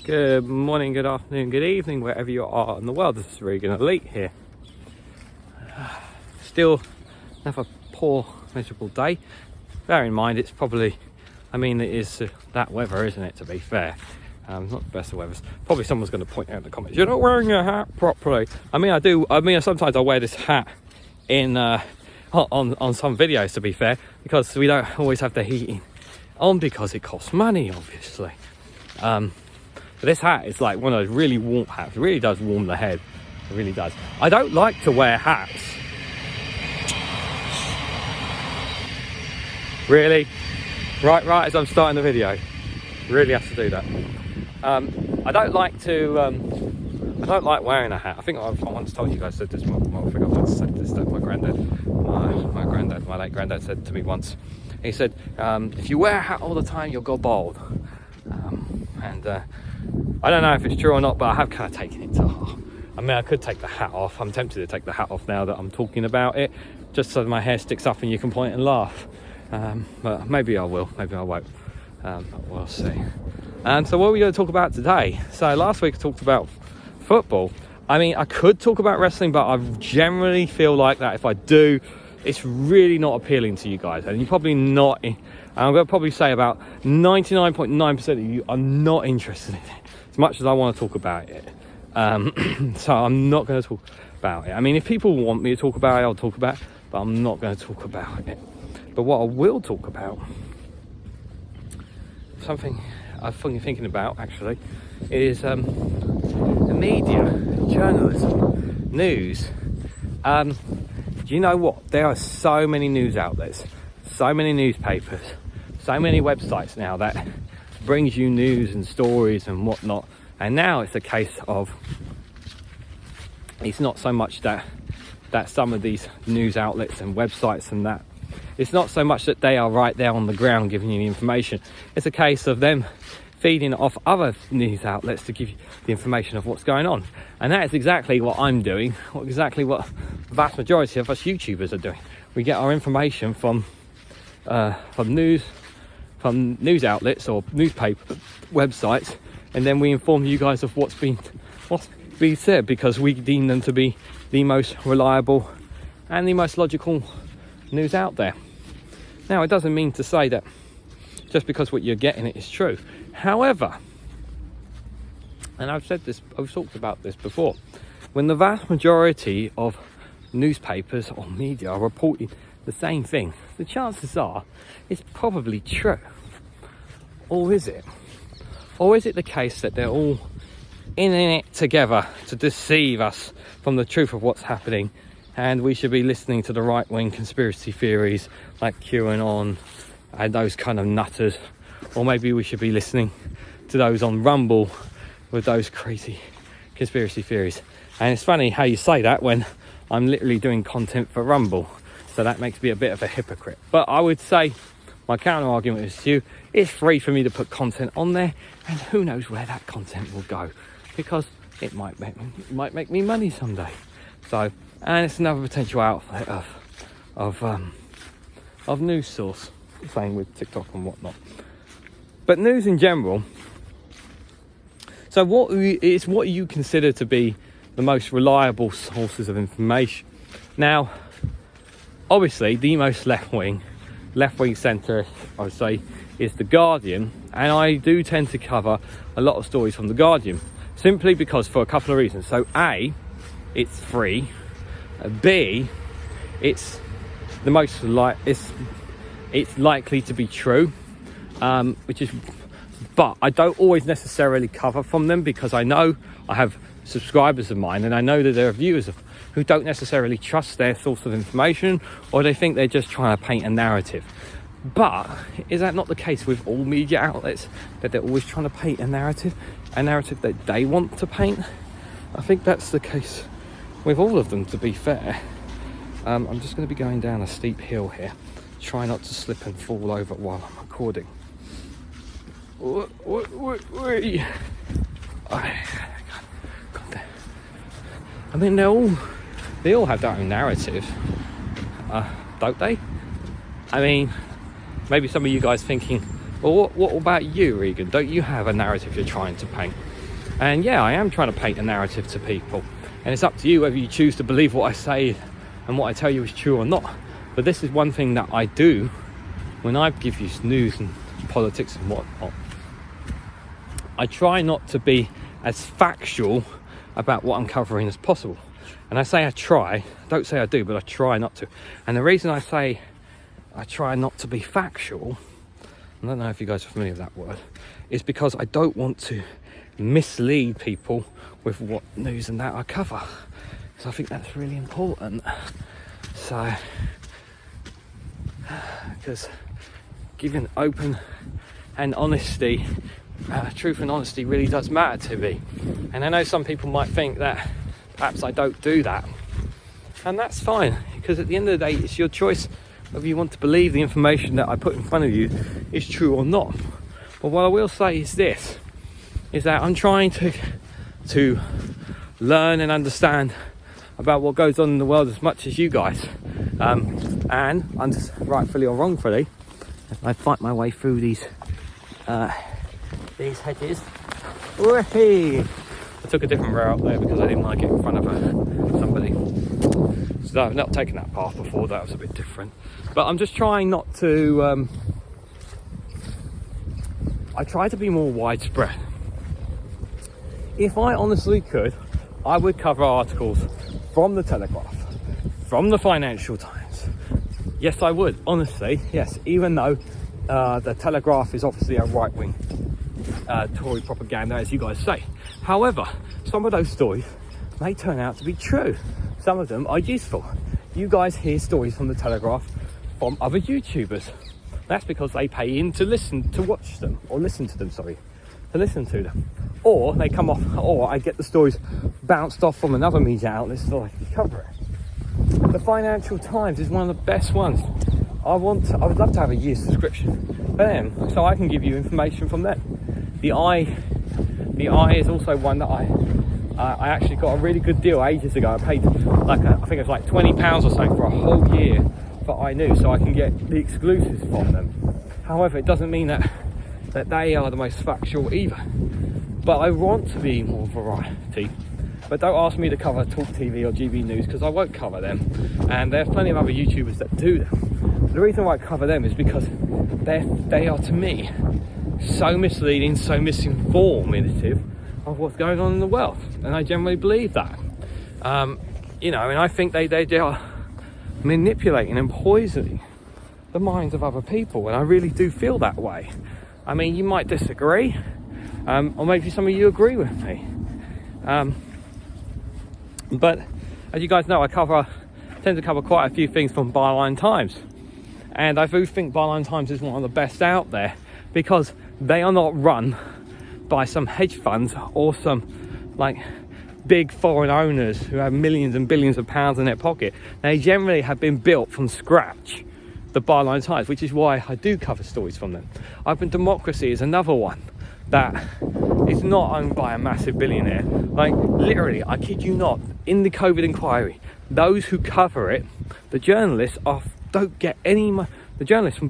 Good morning, good afternoon, good evening, wherever you are in the world. This is REGANELITE here. Still another poor, miserable day. Bear in mind, it's probably, it is that weather, isn't it, to be fair? Not the best of weathers. Probably someone's going to point out in the comments, you're not wearing your hat properly. I do. Sometimes I wear this hat in on some videos, to be fair, because we don't always have the heating on because it costs money, obviously. But this hat is like one of those really warm hats. It really does warm the head. It really does. I don't like to wear hats. Really? Right as I'm starting the video. Really have to do that. I don't like wearing a hat. I think I once told you guys, said this, I think I once said this, that my late granddad said to me once. He said, if you wear a hat all the time, you'll go bald. I don't know if it's true or not, but I have kind of taken it to heart. I could take the hat off. I'm tempted to take the hat off now that I'm talking about it, just so my hair sticks up and you can point and laugh. But maybe I will, maybe I won't. We'll see. So what are we going to talk about today? So last week I talked about football. I could talk about wrestling, but I generally feel like that if I do, it's really not appealing to you guys, and you're probably not. I'm going to probably say about 99.9% of you are not interested in it as much as I want to talk about it. So I'm not going to talk about it. If people want me to talk about it, I'll talk about it, but I'm not going to talk about it. But what I will talk about, something I've been thinking about actually, is the media, journalism, news. Do you know what? There are so many news outlets, so many newspapers, so many websites now that brings you news and stories and whatnot. And now it's a case of, it's not so much that some of these news outlets and websites and that, it's not so much that they are right there on the ground giving you the information. It's a case of them feeding off other news outlets to give you the information of what's going on. And that is exactly what I'm doing, exactly what the vast majority of us YouTubers are doing. We get our information from news outlets or newspaper websites, and then we inform you guys of what's being said, because we deem them to be the most reliable and the most logical news out there. Now, it doesn't mean to say that just because what you're getting it is true. However, and I've talked about this before, when the vast majority of newspapers or media are reporting the same thing, the chances are it's probably true. Or is it? Or is it the case that they're all in it together to deceive us from the truth of what's happening, and we should be listening to the right-wing conspiracy theories like QAnon and those kind of nutters? Or maybe we should be listening to those on Rumble with those crazy conspiracy theories. And it's funny how you say that when I'm literally doing content for Rumble, so that makes me a bit of a hypocrite. But I would say my counter argument is to you, it's free for me to put content on there, and who knows where that content will go, because it might make me money someday. So, and it's another potential outlet of news source, same with TikTok and whatnot. But news in general. So what you consider to be the most reliable sources of information? Now, obviously, the most left-wing centre, I would say, is The Guardian. And I do tend to cover a lot of stories from The Guardian, simply because, for a couple of reasons. So A, it's free. B, it's the most it's likely to be true, but I don't always necessarily cover from them, because I know I have subscribers of mine, and I know that there are viewers who don't necessarily trust their source of information, or they think they're just trying to paint a narrative. But is that not the case with all media outlets, that they're always trying to paint a narrative that they want to paint? I think that's the case with all of them, to be fair. I'm just going to be going down a steep hill here. Try not to slip and fall over while I'm recording. They all have their own narrative, don't they? Maybe some of you guys thinking Well, what about you, Regan? Don't you have a narrative you're trying to paint? And yeah, I am trying to paint a narrative to people, and it's up to you whether you choose to believe what I say and what I tell you is true or not. But this is one thing that I do when I give you news and politics and whatnot. I try not to be as factual about what I'm covering as possible. And I say I try, don't say I do, but I try not to. And the reason I say I try not to be factual, I don't know if you guys are familiar with that word, is because I don't want to mislead people with what news and that I cover. So I think that's really important. So, because giving open and honesty, truth and honesty really does matter to me. And I know some people might think that perhaps I don't do that, and that's fine, because at the end of the day it's your choice whether you want to believe the information that I put in front of you is true or not. But what I will say is this, is that I'm trying to learn and understand about what goes on in the world as much as you guys, and I'm just, rightfully or wrongfully, I fight my way through these hedges. Whee! I took a different route there because I didn't want to get in front of somebody. So I've not taken that path before, that was a bit different. But I'm just trying not to, I try to be more widespread. If I honestly could, I would cover articles from the Telegraph, from the Financial Times. Yes, I would, honestly, yes, even though the Telegraph is obviously a right-wing Tory propaganda, as you guys say. However, some of those stories may turn out to be true. Some of them are useful. You guys hear stories from the Telegraph from other YouTubers. That's because they pay in to listen to them. Or they come off, or I get the stories bounced off from another media outlet so I can cover it. The Financial Times is one of the best ones. I would love to have a year's subscription for them, so I can give you information from them. The Eye is also one that I actually got a really good deal ages ago. I paid I think it was like £20 or so for a whole year for I Knew, so I can get the exclusives from them. However, it doesn't mean that they are the most factual either. But I want to be more variety. But don't ask me to cover Talk TV or GB News, because I won't cover them. And there's plenty of other YouTubers that do them. The reason why I cover them is because they are, to me, so misleading, so misinformative of what's going on in the world. And I generally believe that. And I think they are manipulating and poisoning the minds of other people. And I really do feel that way. I mean, you might disagree, or maybe some of you agree with me. But as you guys know, I tend to cover quite a few things from Byline Times. And I do think Byline Times is one of the best out there, because they are not run by some hedge funds or some big foreign owners who have millions and billions of pounds in their pocket. They generally have been built from scratch, the Byline Times, which is why I do cover stories from them. Open Democracy is another one that is not owned by a massive billionaire. Literally, I kid you not, in the COVID inquiry, those who cover it, the journalists don't get any money. The journalists from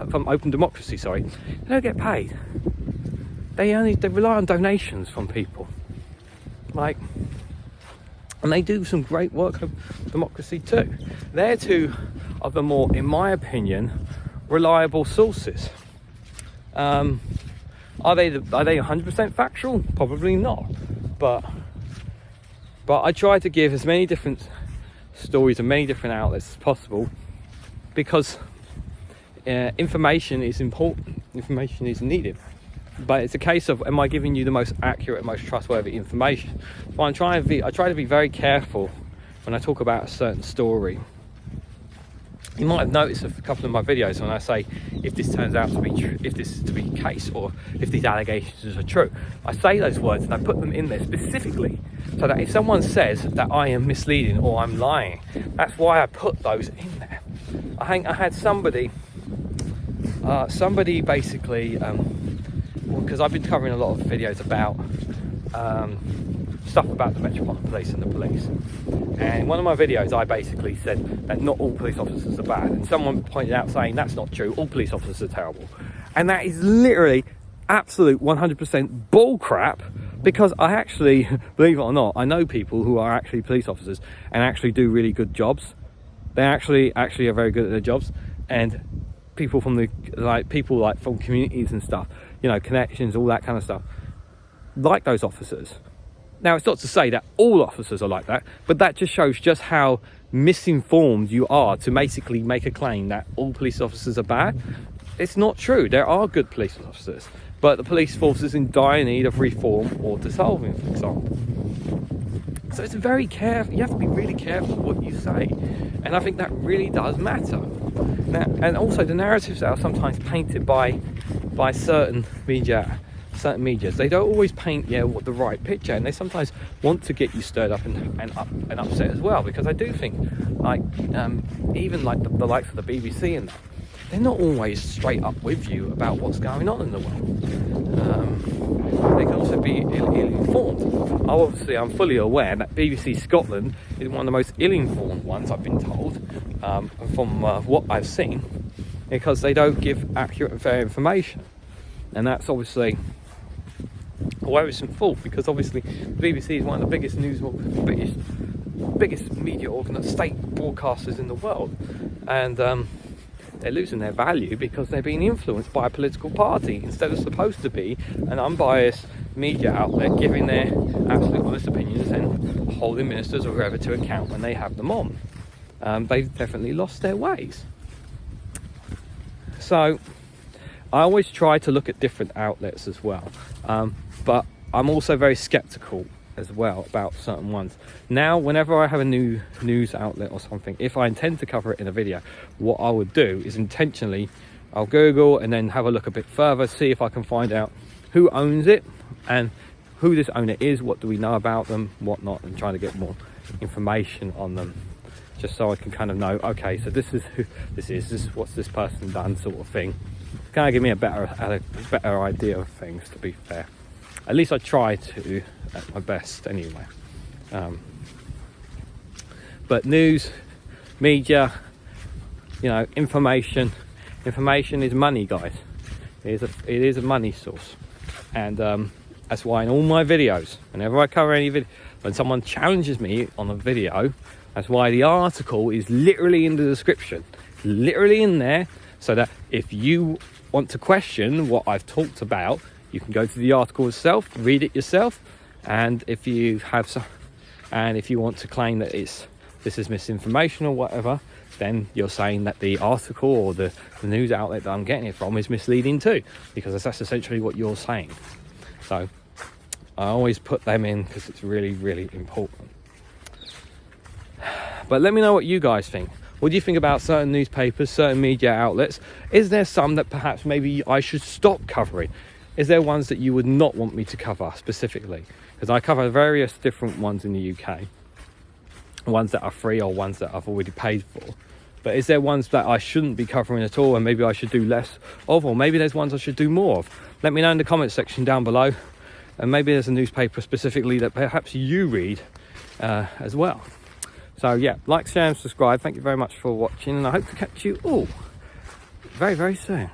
from Open Democracy, they don't get paid. They rely on donations from people. And they do some great work of democracy too. They're two of the more, in my opinion, reliable sources. Are they 100% factual? Probably not. But I try to give as many different stories and many different outlets as possible, because information is important. Information is needed. But it's a case of, am I giving you the most accurate, most trustworthy information? So I try to be very careful when I talk about a certain story. You might have noticed a couple of my videos when I say, if this turns out to be true, if this is to be the case, or if these allegations are true, I say those words and I put them in there specifically, so that if someone says that I am misleading or I'm lying, that's why I put those in there. I had somebody basically, because I've been covering a lot of videos about stuff about the Metropolitan Police and the police, and in one of my videos I basically said that not all police officers are bad, and someone pointed out saying that's not true, all police officers are terrible. And that is literally absolute 100% bull crap, because I actually, believe it or not, I know people who are actually police officers and actually do really good jobs. They actually are very good at their jobs, and people from from communities and stuff, you know, connections, all that kind of stuff, like those officers. Now, it's not to say that all officers are like that, but that just shows just how misinformed you are to basically make a claim that all police officers are bad. It's not true. There are good police officers, but the police force is in dire need of reform or dissolving, for example. So it's very careful. You have to be really careful what you say, and I think that really does matter. Now, and also the narratives that are sometimes painted by certain medias, they don't always paint what the right picture, and they sometimes want to get you stirred up and upset as well, because I do think even like the likes of the BBC and that, they're not always straight up with you about what's going on in the world. They can also be ill-informed. Obviously, I'm fully aware that BBC Scotland is one of the most ill-informed ones, I've been told, from what I've seen, because they don't give accurate and fair information. And that's obviously a worrisome fault, because obviously the BBC is one of the biggest biggest media state broadcasters in the world, and they're losing their value because they're being influenced by a political party instead of supposed to be an unbiased media outlet giving their absolute honest opinions and holding ministers or whoever to account when they have them on. They've definitely lost their ways. So I always try to look at different outlets as well, but I'm also very skeptical as well about certain ones. Now, whenever I have a new news outlet or something, if I intend to cover it in a video, what I would do is intentionally, I'll Google and then have a look a bit further, see if I can find out who owns it and who this owner is, what do we know about them, whatnot, and trying to get more information on them, just so I can kind of know, okay, so this is who this is what's this person done, sort of thing. Kind of give me a better idea of things, to be fair. At least I try to, at my best anyway. But news, media, information is money, guys. It is a money source, and that's why in all my videos, whenever I cover any video, when someone challenges me on a video, that's why the article is literally in the description, literally in there, so that if you want to question what I've talked about, you can go to the article itself, read it yourself, and if you want to claim that this is misinformation or whatever, then you're saying that the article or the news outlet that I'm getting it from is misleading too, because that's essentially what you're saying. So I always put them in because it's really, really important. But let me know what you guys think. What do you think about certain newspapers, certain media outlets? Is there some that perhaps maybe I should stop covering? Is there ones that you would not want me to cover specifically? Because I cover various different ones in the UK. Ones that are free or ones that I've already paid for. But is there ones that I shouldn't be covering at all and maybe I should do less of? Or maybe there's ones I should do more of? Let me know in the comments section down below. And maybe there's a newspaper specifically that perhaps you read as well. So yeah, like, share and subscribe. Thank you very much for watching, and I hope to catch you all very, very soon.